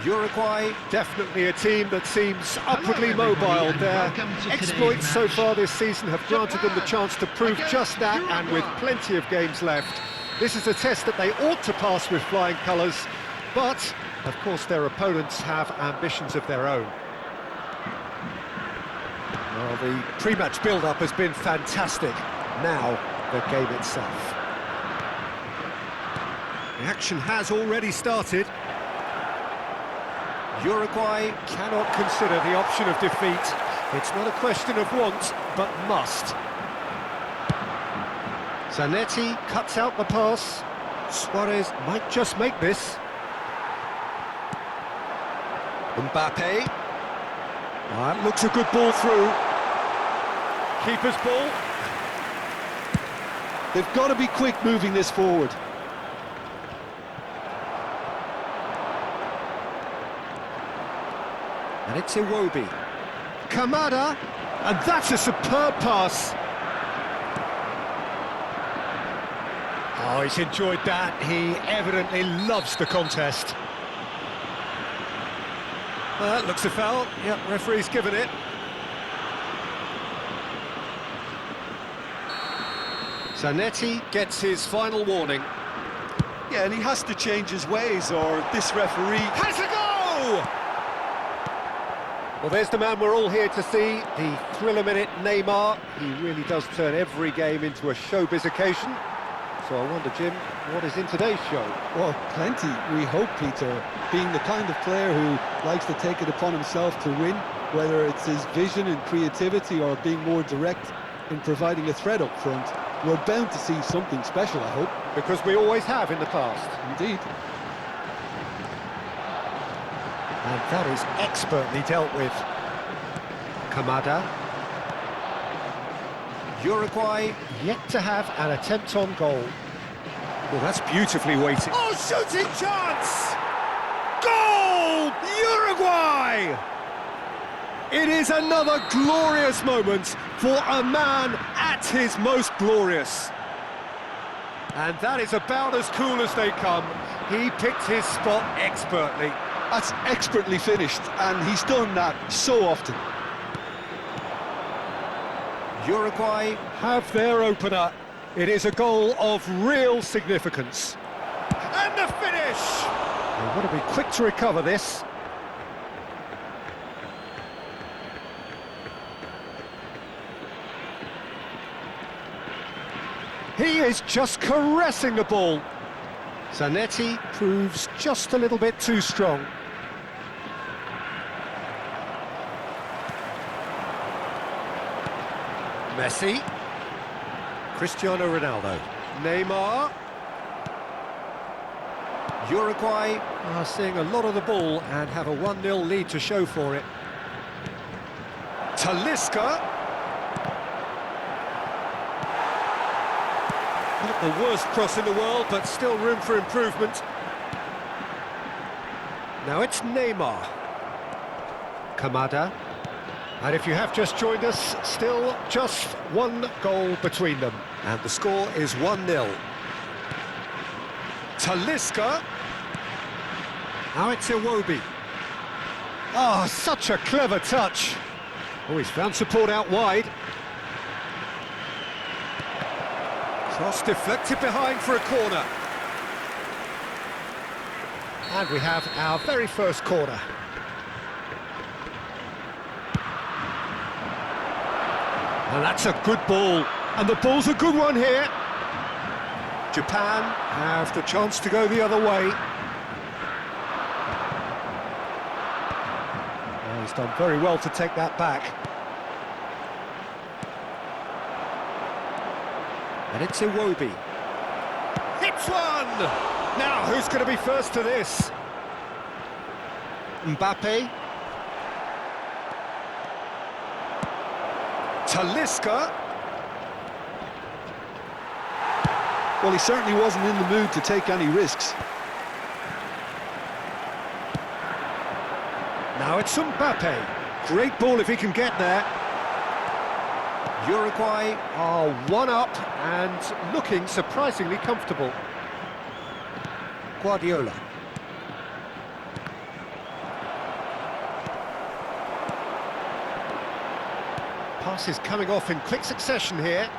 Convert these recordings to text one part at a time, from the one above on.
Uruguay, definitely a team that seems upwardly mobile. Their exploits so far this season have granted them the chance to prove just that, and with plenty of games left. This is a test that they ought to pass with flying colours, but, of course, their opponents have ambitions of their own. Well, the pre-match build-up has been fantastic. Now, the game itself. The action has already started. Uruguay cannot consider the option of defeat. It's not a question of want, but must. Zanetti cuts out the pass. Suarez might just make this. Mbappe. That looks a good ball through. Keeper's ball. They've got to be quick moving this forward. And it's Iwobi. Kamada, and that's a superb pass. Oh, he's enjoyed that. He evidently loves the contest. That looks a foul. Yep, referee's given it. Zanetti gets his final warning. Yeah, and he has to change his ways, or this referee... Has a go! Well, there's the man we're all here to see, the thriller-minute Neymar. He really does turn every game into a showbiz occasion. So I wonder, Jim, what is in today's show? Well, plenty, we hope, Peter. Being the kind of player who likes to take it upon himself to win, whether it's his vision and creativity or being more direct in providing a threat up front, we're bound to see something special, I hope. Because we always have in the past. Indeed. And that is expertly dealt with. Kamada. Uruguay yet to have an attempt on goal. Well, that's beautifully weighted. Oh, shooting chance! Goal! Uruguay! It is another glorious moment for a man at his most glorious. And that is about as cool as they come. He picked his spot expertly. That's expertly finished, and he's done that so often. Uruguay have their opener. It is a goal of real significance. And the finish! They want to be quick to recover this. He is just caressing the ball. Zanetti proves just a little bit too strong. Messi. Cristiano Ronaldo. Neymar. Uruguay are seeing a lot of the ball and have a 1-0 lead to show for it. Talisca. Not the worst cross in the world, but still room for improvement. Now it's Neymar. Kamada. And if you have just joined us, still just one goal between them. And the score is 1-0. Talisca. Now it's Iwobi. Oh, such a clever touch. Oh, he's found support out wide. Cross deflected behind for a corner. And we have our very first corner. And that's a good ball. And the ball's a good one here. Japan have the chance to go the other way. Oh, he's done very well to take that back. And it's Iwobi. Hits one! Now, who's going to be first to this? Mbappe. Talisca. Well, he certainly wasn't in the mood to take any risks. Now it's Mbappe. Great ball if he can get there. Uruguay are one up and looking surprisingly comfortable. Guardiola. Passes coming off in quick succession here.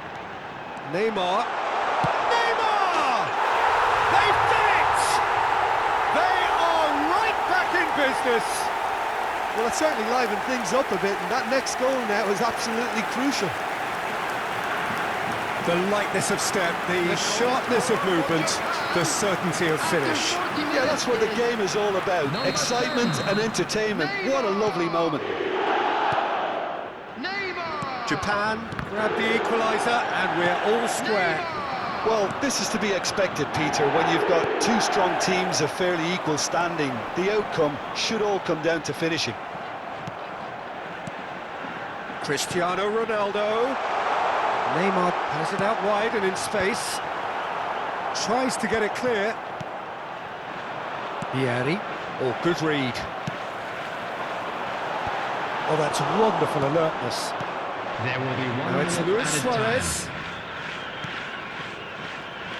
Neymar. Neymar! They've done it! They are right back in business. Well, it certainly livened things up a bit, and that next goal now is absolutely crucial. The lightness of step, the sharpness of movement, the certainty of finish. Yeah, that's what the game is all about. Excitement and entertainment. What a lovely moment. Japan grab the equaliser and we're all square. Well, this is to be expected, Peter, when you've got two strong teams of fairly equal standing. The outcome should all come down to finishing. Cristiano Ronaldo. Neymar has it out wide and in space. Tries to get it clear. Vieri. Oh, good read. Oh, that's wonderful alertness. There will be one. Now it's Luis Suarez.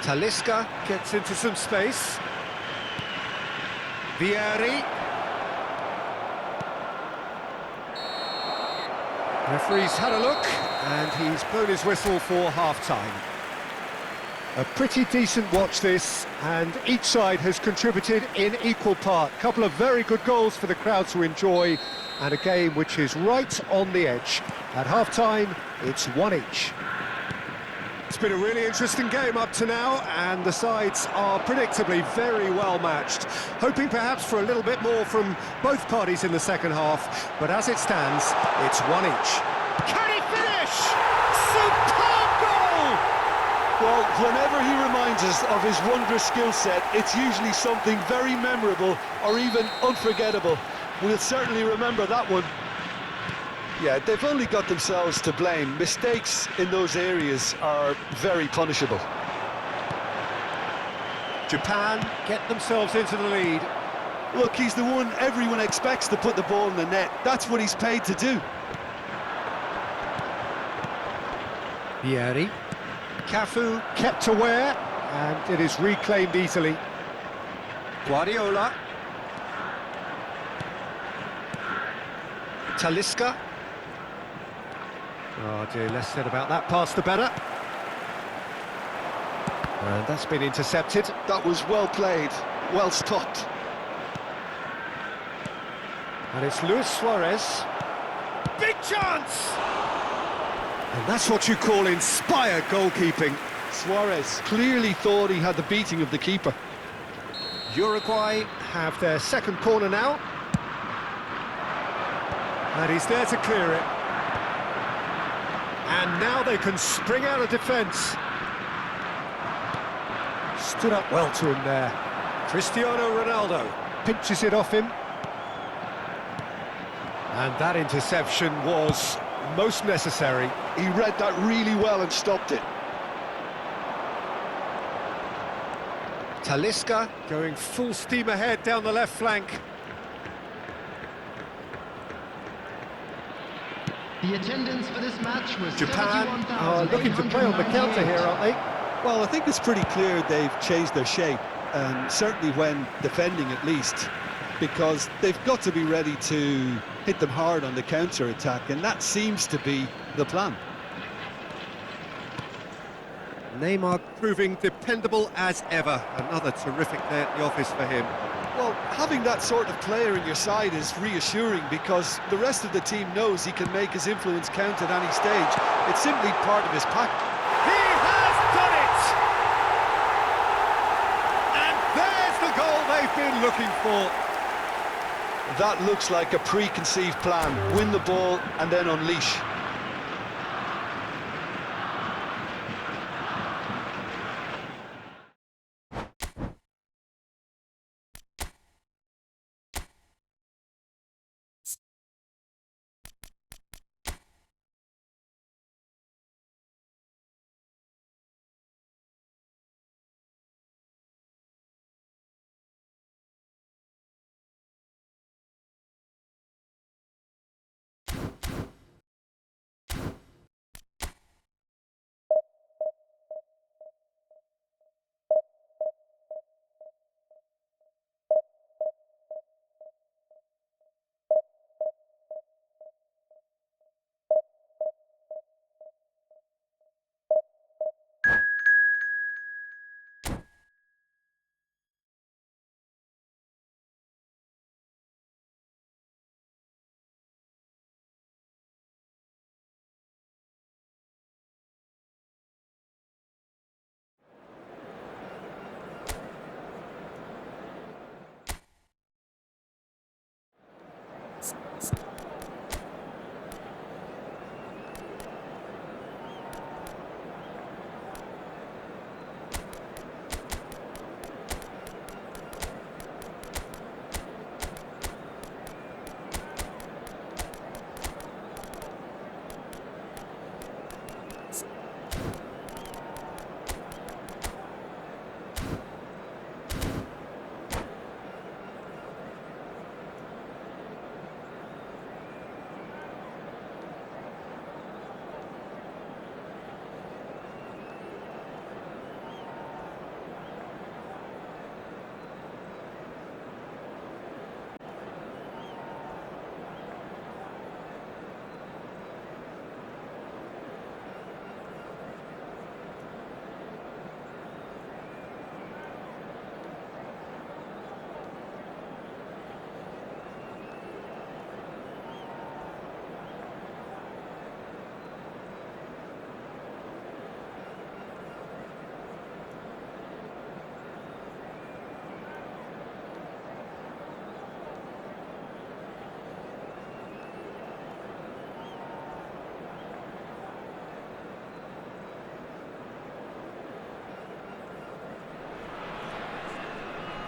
Talisca gets into some space. Vieri. Referee's had a look, and he's blown his whistle for half-time. A pretty decent watch this, and each side has contributed in equal part. A couple of very good goals for the crowd to enjoy, and a game which is right on the edge. At half-time, it's one each. It's been a really interesting game up to now, and the sides are predictably very well matched. Hoping perhaps for a little bit more from both parties in the second half, but as it stands, it's one each. Can he finish? Superb goal! Well, whenever he reminds us of his wondrous skill set, it's usually something very memorable or even unforgettable. We'll certainly remember that one. Yeah, they've only got themselves to blame. Mistakes in those areas are very punishable. Japan get themselves into the lead. Look, he's the one everyone expects to put the ball in the net. That's what he's paid to do. Vieri. Cafu kept aware, and it is reclaimed easily. Guardiola. Talisca. Oh dear, less said about that pass the better. And that's been intercepted. That was well played, well stopped. And it's Luis Suarez. Big chance! And that's what you call inspired goalkeeping. Suarez clearly thought he had the beating of the keeper. Uruguay have their second corner now. And he's there to clear it. And now they can spring out of defence. Stood up well to him there. Cristiano Ronaldo pinches it off him. And that interception was most necessary. He read that really well and stopped it. Talisca going full steam ahead down the left flank. The attendance for this match was Japan are looking to play on the counter here, aren't they? Well, I think it's pretty clear they've changed their shape, and certainly when defending at least, because they've got to be ready to hit them hard on the counter-attack, and that seems to be the plan. Neymar proving dependable as ever. Another terrific day at the office for him. Well, having that sort of player in your side is reassuring because the rest of the team knows he can make his influence count at any stage. It's simply part of his pack. He has done it! And there's the goal they've been looking for. That looks like a preconceived plan. Win the ball and then unleash.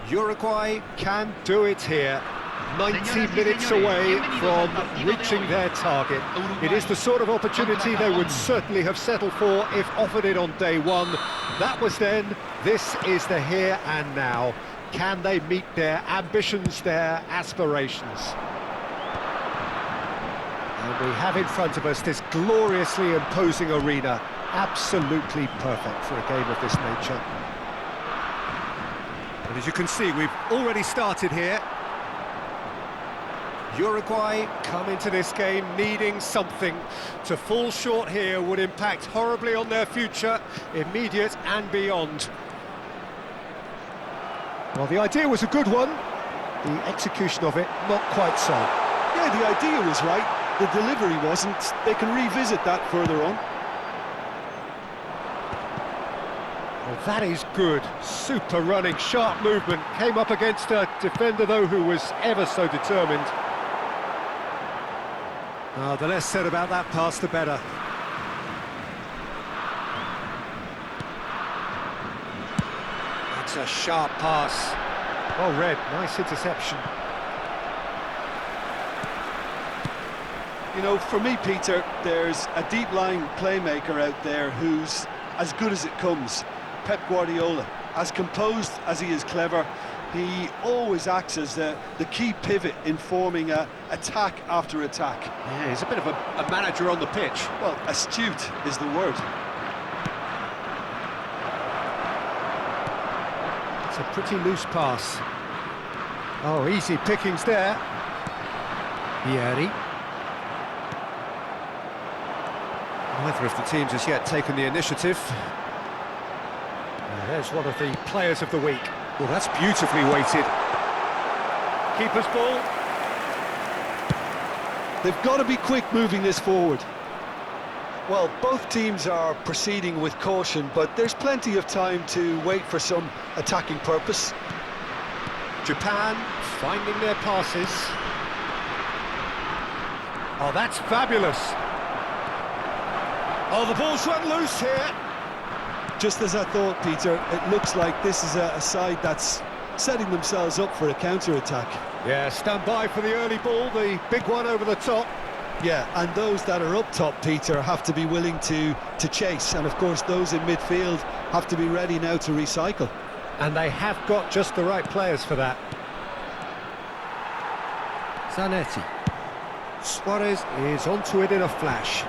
Uruguay can do it here. 90 minutes away from reaching their target. It is the sort of opportunity they would certainly have settled for if offered it on day one. That was then, this is the here and now. Can they meet their ambitions, their aspirations? And we have in front of us this gloriously imposing arena. Absolutely perfect for a game of this nature. And as you can see, we've already started here. Uruguay come into this game needing something. To fall short here would impact horribly on their future, immediate and beyond. Well, the idea was a good one. The execution of it, not quite so. Yeah, the idea was right. The delivery wasn't. They can revisit that further on. Well, that is good. Super running, sharp movement. Came up against a defender, though, who was ever so determined. The less said about that pass, the better. That's a sharp pass. Well read, nice interception. You know, for me, Peter, there's a deep-lying playmaker out there who's as good as it comes. Pep Guardiola. As composed as he is clever, he always acts as the key pivot in forming attack after attack. Yeah, he's a bit of a manager on the pitch. Well, astute is the word. It's a pretty loose pass. Oh, easy pickings there. Vieri. Neither of the teams has yet taken the initiative. There's one of the players of the week. Well, that's beautifully weighted. Keeper's ball. They've got to be quick moving this forward. Well, both teams are proceeding with caution, but there's plenty of time to wait for some attacking purpose. Japan finding their passes. Oh, that's fabulous. Oh, the ball's run loose here. Just as I thought, Peter, it looks like this is a side that's setting themselves up for a counter-attack. Yeah, stand by for the early ball, the big one over the top. Yeah, and those that are up top, Peter, have to be willing to chase. And, of course, those in midfield have to be ready now to recycle. And they have got just the right players for that. Zanetti. Suarez is onto it in a flash.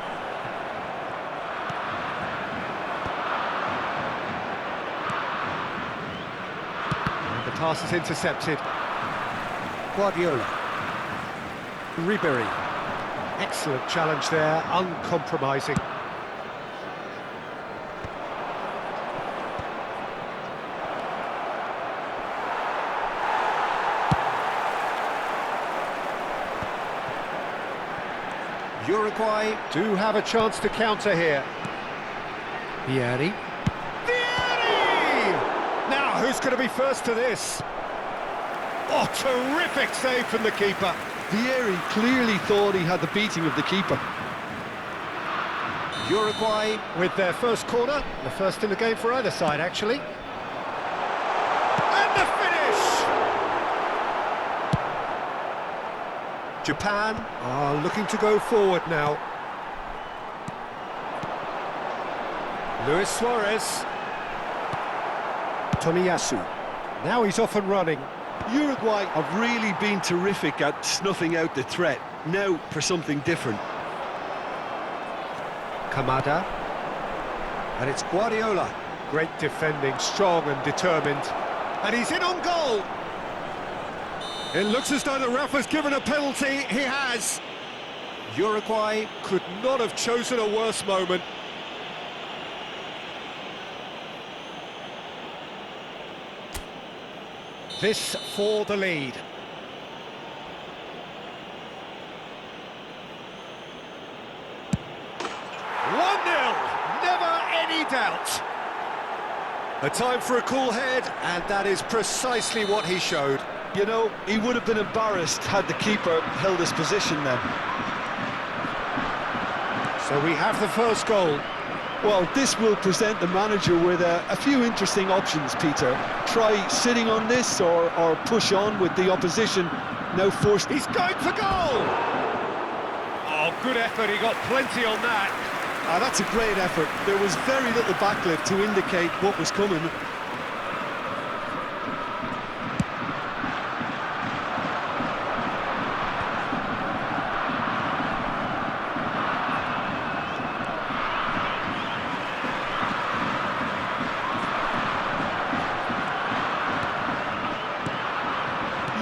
Pass is intercepted. Guardiola. Ribery. Excellent challenge there, uncompromising. Uruguay do have a chance to counter here. Vieri. Now, who's going to be first to this? Oh, terrific save from the keeper. Vieri clearly thought he had the beating of the keeper. Uruguay with their first corner, the first in the game for either side, actually. And the finish! Japan are looking to go forward now. Luis Suarez. Tomiyasu. Now he's off and running. Uruguay have really been terrific at snuffing out the threat. Now for something different. Kamada. And it's Guardiola. Great defending, strong and determined. And he's in on goal. It looks as though the ref has given a penalty. He has. Uruguay could not have chosen a worse moment. This for the lead. Never any doubt. A time for a cool head, and that is precisely what he showed. You know, he would have been embarrassed had the keeper held his position then. So we have the first goal. Well, this will present the manager with a few interesting options, Peter. Try sitting on this or push on with the opposition now forced. He's going for goal! Oh, good effort, he got plenty on that. That's a great effort. There was very little backlift to indicate what was coming.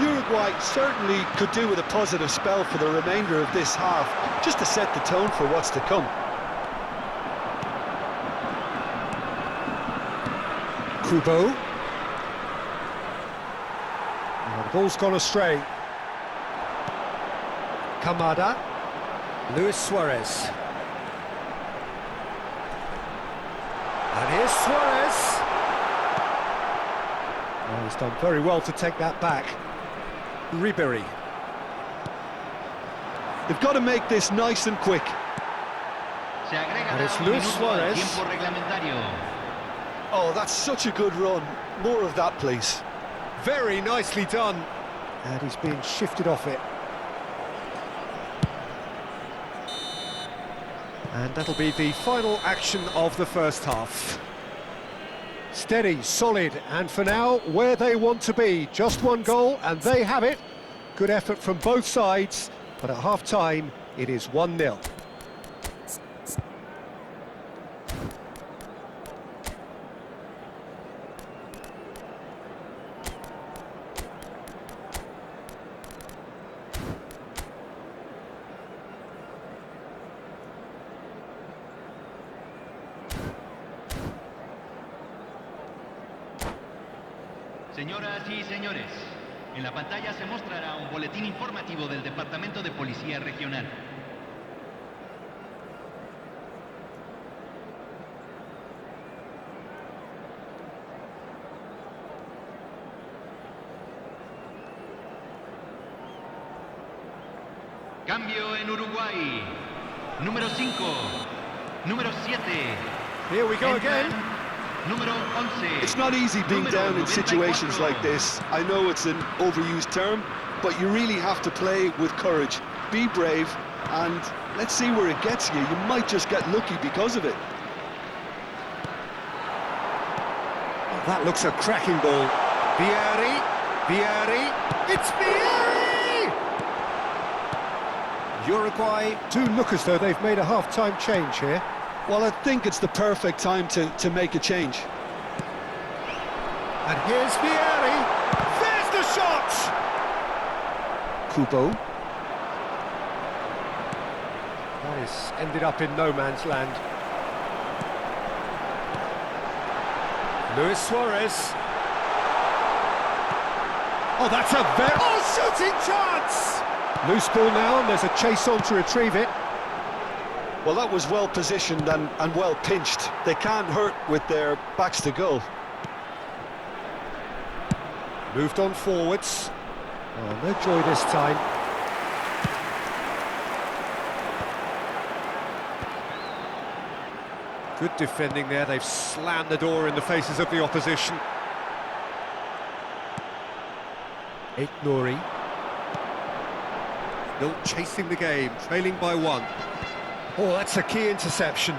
Uruguay certainly could do with a positive spell for the remainder of this half, just to set the tone for what's to come. Kubo. Oh, the ball's gone astray. Kamada. Luis Suarez. And here's Suarez. Oh, he's done very well to take that back. Ribery. They've got to make this nice and quick. And it's Luis Suarez. Oh, that's such a good run. More of that, please. Very nicely done. And he's being shifted off it. And that'll be the final action of the first half. Steady, solid, and for now, where they want to be. Just one goal, and they have it. Good effort from both sides, but at half-time, it is 1-0. Señoras y señores, en la pantalla se mostrará un boletín informativo del Departamento de Policía Regional. Cambio en Uruguay. Número 5, número 7. Here we go again. Número 11. It's not easy being down in situations like this. I know it's an overused term, but you really have to play with courage. Be brave, and let's see where it gets you. You might just get lucky because of it. Oh, that looks a cracking ball. Vieri, it's Vieri! Uruguay do look as though they've made a half-time change here. Well, I think it's the perfect time to make a change. And here's Vieri. There's the shot! Kubo. That is ended up in no man's land. Luis Suarez. Oh, that's a very... Oh, shooting chance! Loose ball now, and there's a chase on to retrieve it. Well, that was well positioned and well pinched. They can't hurt with their backs to goal. Moved on forwards. Oh, no joy this time. Good defending there. They've slammed the door in the faces of the opposition. Nouri. Still chasing the game, trailing by 1. Oh, that's a key interception.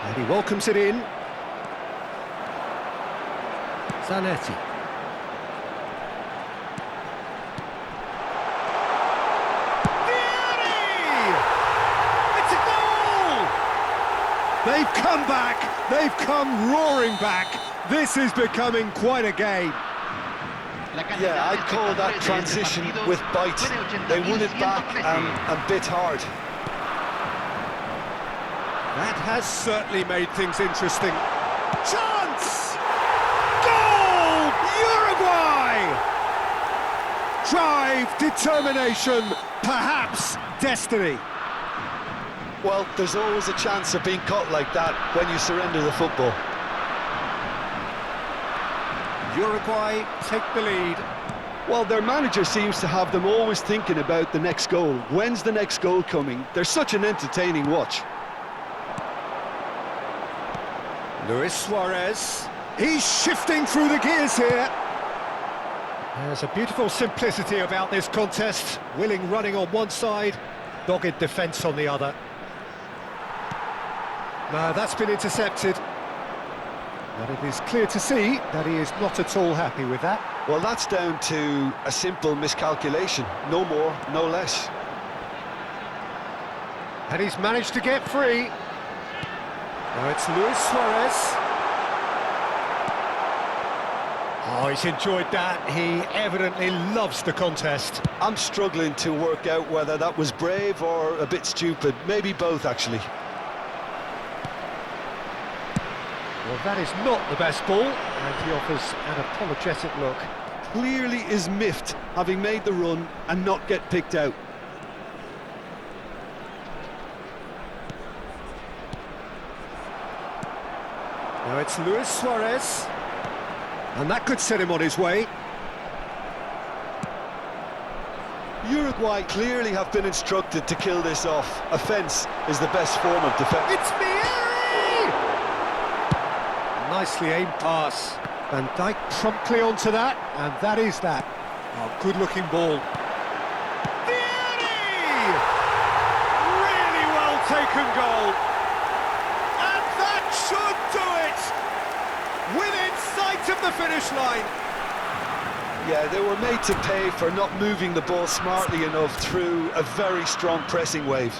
And he welcomes it in. Zanetti. Vieri! It's a goal! They've come back. They've come roaring back. This is becoming quite a game. Yeah, I'd call that transition with bite. They won it back and bit hard. That has certainly made things interesting. Chance! Goal! Uruguay! Drive, determination, perhaps destiny. Well, there's always a chance of being caught like that when you surrender the football. Uruguay take the lead. Well, their manager seems to have them always thinking about the next goal. When's the next goal coming? They're such an entertaining watch. Luis Suarez. He's shifting through the gears here. There's a beautiful simplicity about this contest. Willing running on one side, dogged defence on the other. No, that's been intercepted. But it is clear to see that he is not at all happy with that. Well, that's down to a simple miscalculation. No more, no less. And he's managed to get free. Now it's Luis Suarez. Oh, he's enjoyed that. He evidently loves the contest. I'm struggling to work out whether that was brave or a bit stupid. Maybe both, actually. Well, that is not the best ball, and he offers an apologetic look. Clearly is miffed, having made the run and not get picked out. Now it's Luis Suarez. And that could set him on his way. Uruguay clearly have been instructed to kill this off. Offence is the best form of defence. It's Vieri! Nicely aimed pass. Van Dijk promptly onto that, and that is that. Oh, good-looking ball. Vieri! Really well-taken goal. And that should do it! Within sight of the finish line. Yeah, they were made to pay for not moving the ball smartly enough through a very strong pressing wave.